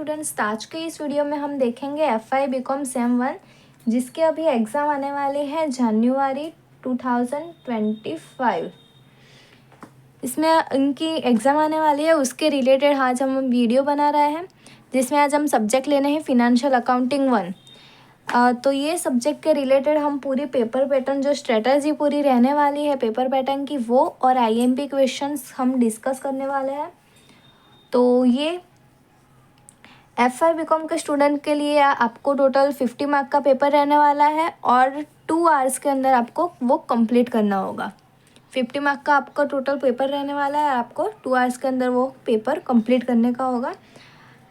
Students, आज के इस वीडियो में हम देखेंगे FI BCom सेम 1 जिसके अभी एग्ज़ाम आने वाले हैं जनवरी 2025। इसमें इनकी एग्ज़ाम आने वाली है, उसके रिलेटेड आज हम वीडियो बना रहे हैं जिसमें आज हम सब्जेक्ट लेने हैं फिनेंशियल अकाउंटिंग 1। तो ये सब्जेक्ट के रिलेटेड हम पूरी पेपर पैटर्न जो स्ट्रेटजी पूरी रहने वाली है पेपर पैटर्न की वो और IMP क्वेश्चंस हम डिस्कस करने वाले हैं। तो ये FI BCom के स्टूडेंट के लिए आपको टोटल 50 मार्क का पेपर रहने वाला है और 2 आवर्स के अंदर आपको वो कंप्लीट करना होगा। 50 मार्क का आपका टोटल पेपर रहने वाला है, आपको 2 आवर्स के अंदर वो पेपर कंप्लीट करने का होगा।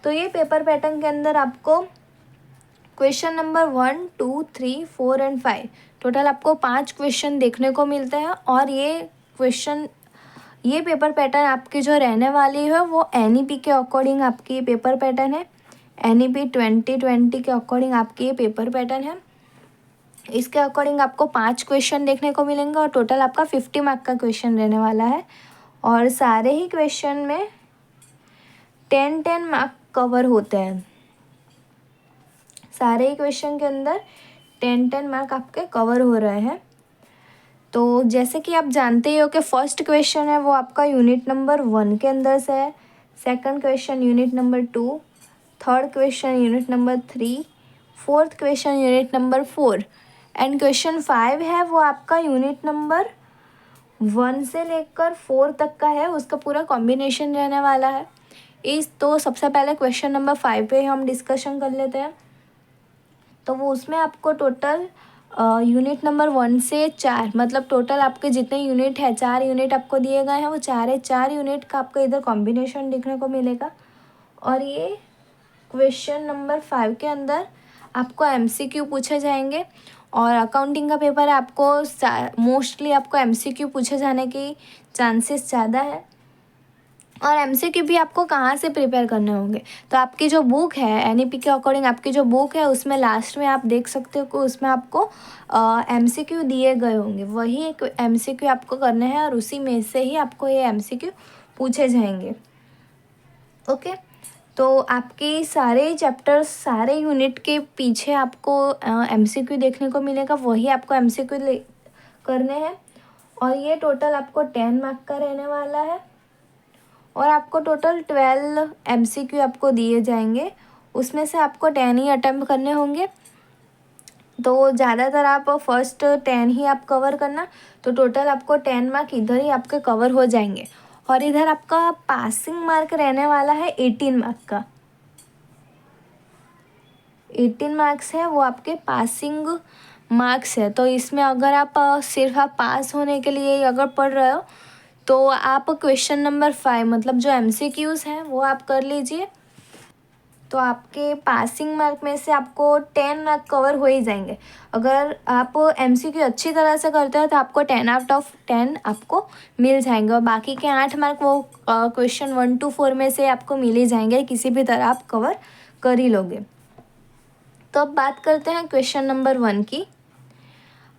तो ये पेपर पैटर्न के अंदर आपको क्वेश्चन नंबर 1, 2, 3, 4 एंड 5 टोटल आपको 5 क्वेश्चन देखने को मिलते हैं। और ये पेपर पैटर्न आपकी जो रहने वाली है वो NEP के अकॉर्डिंग आपकी पेपर पैटर्न है। NEP 2020 के अकॉर्डिंग आपकी ये पेपर पैटर्न है। इसके अकॉर्डिंग आपको 5 क्वेश्चन देखने को मिलेंगे और टोटल आपका 50 मार्क का क्वेश्चन रहने वाला है। और सारे ही क्वेश्चन में 10-10 मार्क कवर होते हैं। सारे ही क्वेश्चन के अंदर 10-10 मार्क आपके कवर हो रहे हैं। तो जैसे कि आप जानते ही हो कि फर्स्ट क्वेश्चन है वो आपका यूनिट नंबर 1 के अंदर से है, second question unit number 2, third question unit number 3, fourth question unit number 4 and question 5 है वो आपका यूनिट नंबर 1 से लेकर 4 तक का है, उसका पूरा कॉम्बिनेशन रहने वाला है। तो सबसे पहले क्वेश्चन नंबर 5 पे हम डिस्कशन कर लेते हैं। तो वो उसमें आपको टोटल यूनिट नंबर 1 से 4 मतलब टोटल आपके जितने यूनिट है 4 यूनिट आपको दिए गए हैं, वो 4 यूनिट का आपको इधर कॉम्बिनेशन देखने को मिलेगा। और ये क्वेश्चन नंबर 5 के अंदर आपको MCQ पूछे जाएंगे और अकाउंटिंग का पेपर है, आपको मोस्टली आपको MCQ पूछे जाने की चांसेस ज़्यादा है। और MCQ भी आपको कहाँ से प्रिपेयर करने होंगे, तो आपकी जो बुक है NEP के अकॉर्डिंग आपकी जो बुक है उसमें लास्ट में आप देख सकते हो कि उसमें आपको MCQ दिए गए होंगे, वही एक MCQ आपको करने हैं और उसी में से ही आपको ये MCQ पूछे जाएंगे। ओके, तो आपके सारे चैप्टर्स सारे यूनिट के पीछे आपको MCQ देखने को मिलेगा, वही आपको MCQ करने हैं। और ये टोटल आपको 10 मार्क का रहने वाला है और आपको टोटल 12 MCQ आपको दिए जाएंगे, उसमें से आपको 10 ही अटैम्प्ट करने होंगे। तो ज़्यादातर आप फर्स्ट 10 ही आप कवर करना, तो टोटल आपको 10 मार्क इधर ही आपके कवर हो जाएंगे। और इधर आपका पासिंग मार्क रहने वाला है 18 मार्क का। 18 मार्क्स है वो आपके पासिंग मार्क्स है। तो इसमें अगर आप सिर्फ आप पास होने के लिए अगर पढ़ रहे हो तो आप क्वेश्चन नंबर 5 मतलब जो MCQs हैं वो आप कर लीजिए, तो आपके पासिंग मार्क में से आपको 10 मार्क कवर हो ही जाएंगे। अगर आप MCQ अच्छी तरह से करते हो तो आपको 10 आउट ऑफ 10 आपको मिल जाएंगे और बाकी के 8 मार्क वो क्वेश्चन 1 to 4 में से आपको मिल ही जाएंगे, किसी भी तरह आप कवर कर ही लोगे। तो अब बात करते हैं क्वेश्चन नंबर 1 की।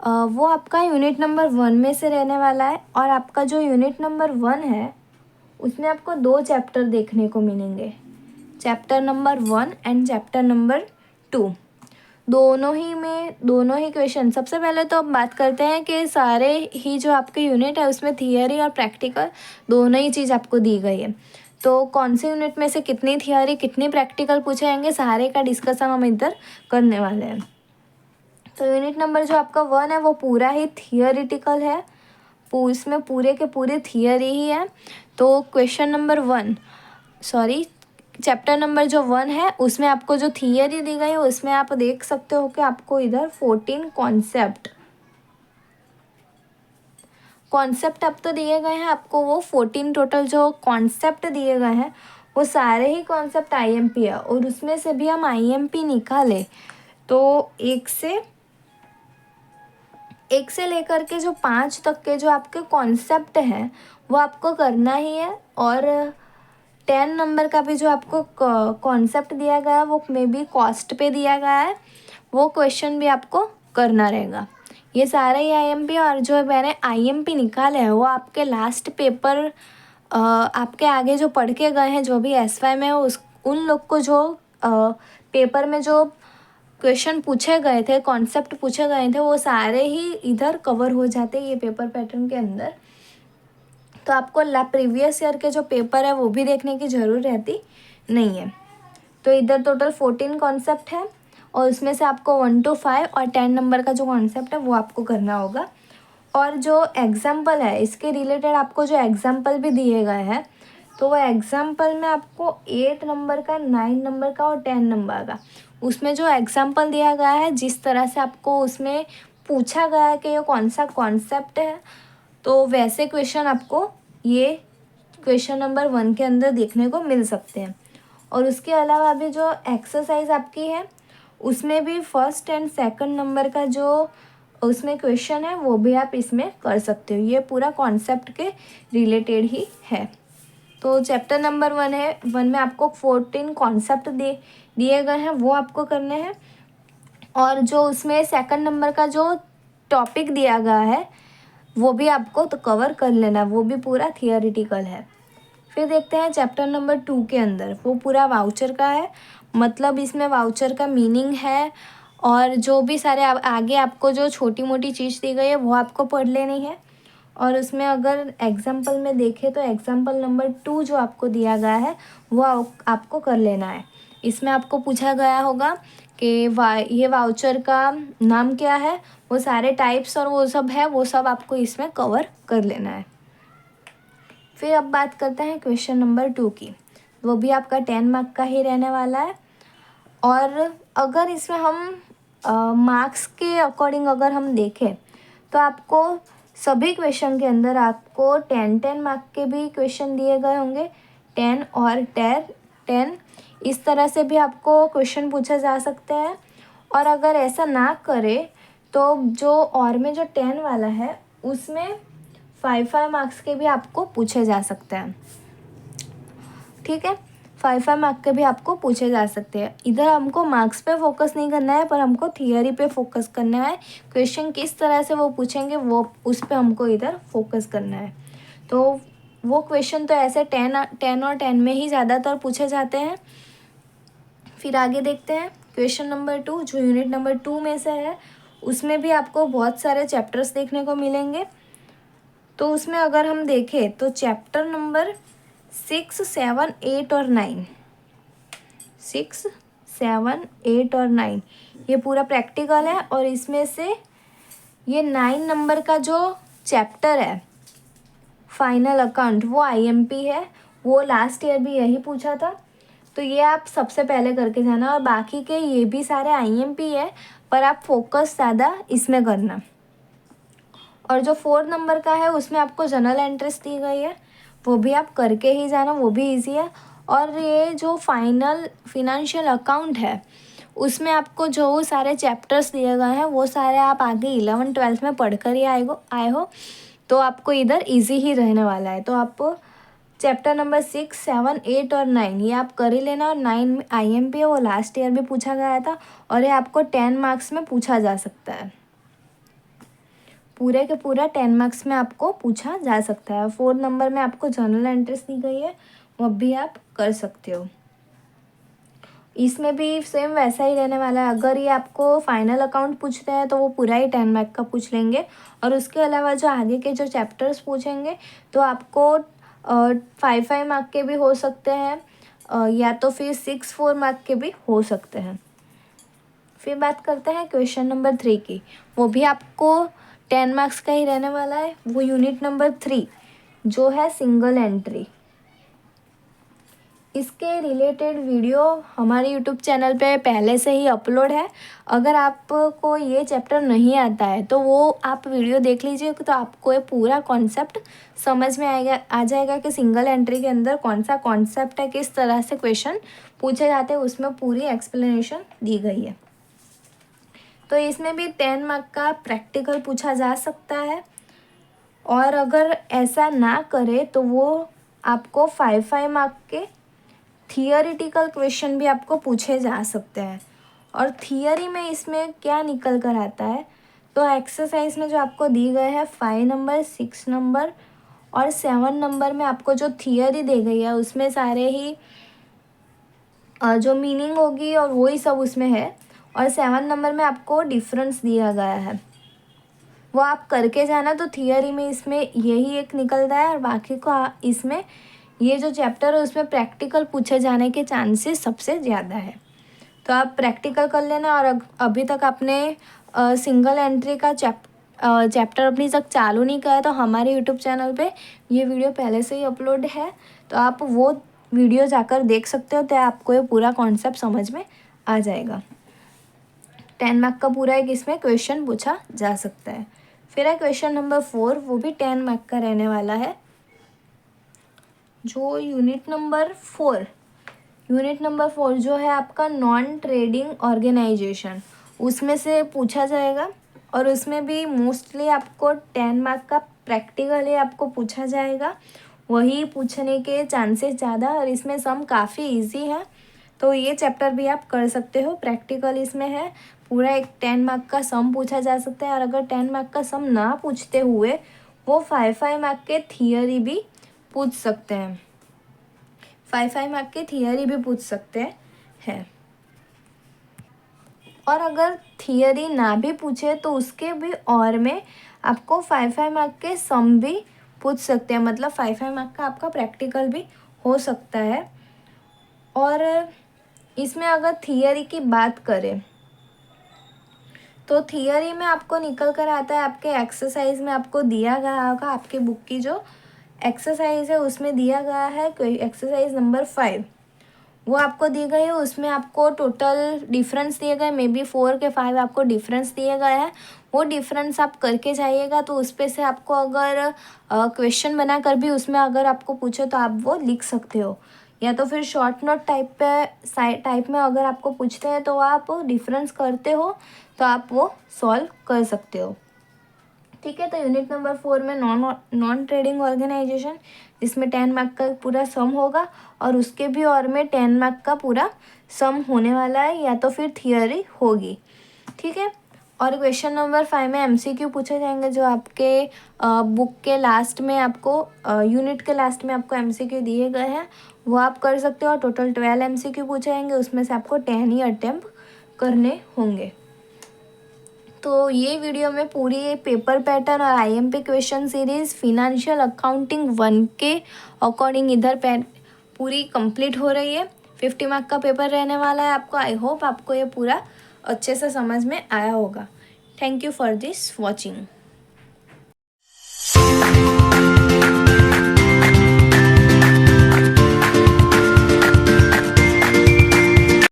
वो आपका यूनिट नंबर 1 में से रहने वाला है और आपका जो यूनिट नंबर 1 है उसमें आपको 2 चैप्टर देखने को मिलेंगे, chapter number 1 and chapter number 2। दोनों ही क्वेश्चन। सबसे पहले तो अब बात करते हैं कि सारे ही जो आपके यूनिट है उसमें थियरी और प्रैक्टिकल दोनों ही चीज़ आपको दी गई है। तो कौन से यूनिट में से कितनी थियरी कितनी प्रैक्टिकल पूछे जाएंगे सारे का डिस्कशन हम इधर करने वाले हैं। तो यूनिट नंबर जो आपका 1 है वो पूरा ही थियरिटिकल है, इसमें पूरे के पूरे थियरी ही है। तो क्वेश्चन नंबर 1 चैप्टर नंबर जो 1 है उसमें आपको जो थियरी दी गई है उसमें आप देख सकते हो कि आपको इधर 14 कॉन्सेप्ट अब तो दिए गए हैं, आपको वो 14 टोटल जो कॉन्सेप्ट दिए गए हैं वो सारे ही कॉन्सेप्ट IMP है। और उसमें से भी हम IMP निकाले तो एक से लेकर के जो 5 तक के जो आपके कॉन्सेप्ट हैं वो आपको करना ही है। और 10 नंबर का भी जो आपको कॉन्सेप्ट दिया गया है वो मे बी कॉस्ट पे दिया गया है, वो क्वेश्चन भी आपको करना रहेगा। ये सारे ही IMP और जो मैंने IMP निकाले हैं वो आपके लास्ट पेपर आपके आगे जो पढ़ के गए हैं जो भी SY में उन लोग को जो पेपर में जो क्वेश्चन पूछे गए थे, कॉन्सेप्ट पूछे गए थे, वो सारे ही इधर कवर हो जाते हैं ये पेपर पैटर्न के अंदर। तो आपको प्रीवियस ईयर के जो पेपर है वो भी देखने की ज़रूरत रहती नहीं है। तो इधर टोटल 14 कॉन्सेप्ट है और उसमें से आपको 1 to 5 और 10 नंबर का जो कॉन्सेप्ट है वो आपको करना होगा। और जो एग्ज़ाम्पल है इसके रिलेटेड आपको जो एग्ज़ाम्पल भी दिए गए हैं, तो वो एग्ज़ाम्पल में आपको 8 नंबर का, 9 नंबर का और 10 नंबर का, उसमें जो एग्ज़ाम्पल दिया गया है, जिस तरह से आपको उसमें पूछा गया है कि ये कौन सा कॉन्सेप्ट है, तो वैसे क्वेश्चन आपको ये क्वेश्चन नंबर 1 के अंदर देखने को मिल सकते हैं। और उसके अलावा भी जो एक्सरसाइज आपकी है उसमें भी फर्स्ट एंड सेकंड नंबर का जो उसमें क्वेश्चन है वो भी आप इसमें कर सकते हो। ये पूरा कॉन्सेप्ट के रिलेटेड ही है। तो चैप्टर नंबर 1 है, 1 में आपको 14 कॉन्सेप्ट दिए गए हैं, वो आपको करने हैं। और जो उसमें सेकंड नंबर का जो टॉपिक दिया गया है वो भी आपको तो कवर कर लेना, वो भी पूरा थियोरिटिकल है। फिर देखते हैं चैप्टर नंबर 2 के अंदर, वो पूरा वाउचर का है, मतलब इसमें वाउचर का मीनिंग है और जो भी सारे आगे आपको जो छोटी मोटी चीज़ दी गई है वो आपको पढ़ लेनी है। और उसमें अगर एग्जाम्पल में देखें तो एग्जाम्पल नंबर 2 जो आपको दिया गया है वो आपको कर लेना है। इसमें आपको पूछा गया होगा कि ये वाउचर का नाम क्या है, वो सारे टाइप्स और वो सब है, वो सब आपको इसमें कवर कर लेना है। फिर अब बात करते हैं क्वेश्चन नंबर 2 की, वो भी आपका 10 मार्क का ही रहने वाला है। और अगर इसमें हम मार्क्स के अकॉर्डिंग अगर हम देखें तो आपको सभी क्वेश्चन के अंदर आपको 10 मार्क के भी क्वेश्चन दिए गए होंगे, 10 और 10 इस तरह से भी आपको क्वेश्चन पूछा जा सकता है। और अगर ऐसा ना करे तो जो और में जो 10 वाला है उसमें 5 मार्क्स के भी आपको पूछे जा सकते हैं। ठीक है, 5 मार्क के भी आपको पूछे जा सकते हैं। इधर हमको मार्क्स पे फोकस नहीं करना है, पर हमको थियरी पे फोकस करना है। क्वेश्चन किस तरह से वो पूछेंगे वो उस पर हमको इधर फोकस करना है। तो वो क्वेश्चन तो ऐसे 10 और 10 में ही ज़्यादातर पूछे जाते हैं। फिर आगे देखते हैं क्वेश्चन नंबर 2 जो यूनिट नंबर 2 में से है, उसमें भी आपको बहुत सारे चैप्टर्स देखने को मिलेंगे। तो उसमें अगर हम देखें तो चैप्टर नंबर 6, 7, 8 और 9, 6, 7, 8 और 9 ये पूरा प्रैक्टिकल है। और इसमें से ये 9 नंबर का जो चैप्टर है फाइनल अकाउंट वो आईएमपी है, वो लास्ट ईयर भी यही पूछा था, तो ये आप सबसे पहले करके जाना। और बाकी के ये भी सारे आईएमपी है, पर आप फोकस ज़्यादा इसमें करना। और जो 4 नंबर का है उसमें आपको जनरल एंट्रीज दी गई है, वो भी आप करके ही जाना, वो भी इजी है। और ये जो फाइनल फिनेंशियल अकाउंट है उसमें आपको जो सारे चैप्टर्स दिए गए हैं वो सारे आप आगे 11th-12th में पढ़ कर ही आए हो, तो आपको इधर इजी ही रहने वाला है। तो आप चैप्टर नंबर 6, 7, 8 और 9 ये आप कर ही लेना। और 9 में आईएमपी है, वो लास्ट ईयर भी पूछा गया था और ये आपको 10 मार्क्स में पूछा जा सकता है, पूरे के पूरा 10 मार्क्स में आपको पूछा जा सकता है। 4 नंबर में आपको जनरल एंट्रीज दी गई है, वो भी आप कर सकते हो। इसमें भी सेम वैसा ही रहने वाला है। अगर ये आपको फाइनल अकाउंट पूछते हैं तो वो पूरा ही 10 मार्क का पूछ लेंगे। और उसके अलावा जो आगे के जो चैप्टर्स पूछेंगे तो आपको 5 मार्क के भी हो सकते हैं, या तो फिर 6 मार्क के भी हो सकते हैं। फिर बात करते हैं क्वेश्चन नंबर 3 की, वो भी आपको 10 मार्क्स का ही रहने वाला है। वो यूनिट नंबर 3 जो है सिंगल एंट्री, इसके रिलेटेड वीडियो हमारे यूट्यूब चैनल पे पहले से ही अपलोड है। अगर आपको ये चैप्टर नहीं आता है तो वो आप वीडियो देख लीजिए, तो आपको ये पूरा कॉन्सेप्ट समझ में आ जाएगा कि सिंगल एंट्री के अंदर कौन सा कॉन्सेप्ट है, किस तरह से क्वेश्चन पूछे जाते हैं, उसमें पूरी एक्सप्लेनेशन दी गई है। तो इसमें भी 10 मार्क का प्रैक्टिकल पूछा जा सकता है। और अगर ऐसा ना करे तो वो आपको 5 मार्क के थियोरिटिकल क्वेश्चन भी आपको पूछे जा सकते हैं। और थियरी में इसमें क्या निकल कर आता है, तो एक्सरसाइज में जो आपको दी गए हैं 5 नंबर, 6 नंबर और 7 नंबर में आपको जो थियरी दी गई है उसमें सारे ही जो मीनिंग होगी और वही सब उसमें है। और 7 नंबर में आपको डिफरेंस दिया गया है, वो आप करके जाना। तो थियरी में इसमें यही एक निकलता है और बाकी को इसमें ये जो चैप्टर है उसमें प्रैक्टिकल पूछे जाने के चांसेस सबसे ज़्यादा है। तो आप प्रैक्टिकल कर लेना। और अभी तक आपने सिंगल एंट्री का चैप्टर अपनी तक चालू नहीं किया है तो हमारे यूट्यूब चैनल पे ये वीडियो पहले से ही अपलोड है, तो आप वो वीडियो जाकर देख सकते हो, तो आपको ये पूरा कॉन्सेप्ट समझ में आ जाएगा। 10 मार्क का पूरा एक इसमें क्वेश्चन पूछा जा सकता है। फिर है क्वेश्चन नंबर 4, वो भी 10 मार्क का रहने वाला है। जो यूनिट नंबर 4 जो है आपका नॉन ट्रेडिंग ऑर्गेनाइजेशन, उसमें से पूछा जाएगा। और उसमें भी मोस्टली आपको 10 मार्क का प्रैक्टिकली आपको पूछा जाएगा, वही पूछने के चांसेस ज़्यादा। और इसमें सम काफ़ी इजी है, तो ये चैप्टर भी आप कर सकते हो। प्रैक्टिकल इसमें है, पूरा एक 10 मार्क का सम पूछा जा सकता है। और अगर 10 मार्क का सम ना पूछते हुए वो 5 मार्क के थियरी भी पूछ सकते हैं, 5 मार्क की थियरी भी पूछ सकते हैं। और अगर थियरी ना भी पूछे तो उसके भी और में आपको 5 मार्क के सम भी पूछ सकते हैं, मतलब 5 मार्क का आपका प्रैक्टिकल भी हो सकता है। और इसमें अगर थियरी की बात करें तो थियरी में आपको निकल कर आता है, आपके एक्सरसाइज में आपको दिया गया होगा, आपके बुक की जो एक्सरसाइज है उसमें दिया गया है एक्सरसाइज नंबर 5, वो आपको दी गई है। उसमें आपको टोटल डिफरेंस दिए गए, मे बी 4 के 5 आपको डिफरेंस दिए गए हैं। वो डिफरेंस आप करके जाइएगा, तो उस पे से आपको अगर क्वेश्चन बना कर भी उसमें अगर आपको पूछे तो आप वो लिख सकते हो। या तो फिर शॉर्ट नोट टाइप में अगर आपको पूछते हैं तो आप डिफरेंस करते हो तो आप वो सॉल्व कर सकते हो। ठीक है, तो यूनिट नंबर 4 में नॉन ट्रेडिंग ऑर्गेनाइजेशन, जिसमें 10 मार्क का पूरा सम होगा और उसके भी और में 10 मार्क का पूरा सम होने वाला है, या तो फिर थियरी होगी। ठीक है, और क्वेश्चन नंबर 5 में एमसीक्यू पूछे जाएंगे, जो आपके बुक के लास्ट में आपको यूनिट के लास्ट में आपको एमसीक्यू दिए गए हैं, वो आप कर सकते हो। टोटल 12 एमसीक्यू पूछे जाएंगे, उसमें से आपको 10 ही अटेम्प्ट करने होंगे। तो ये वीडियो में पूरी पेपर पैटर्न और IMP question series financial accounting 1 के अकॉर्डिंग इधर पूरी कंप्लीट हो रही है। 50 मार्क का पेपर रहने वाला है आपको। आई होप आपको ये पूरा अच्छे से समझ में आया होगा। Thank you for this watching.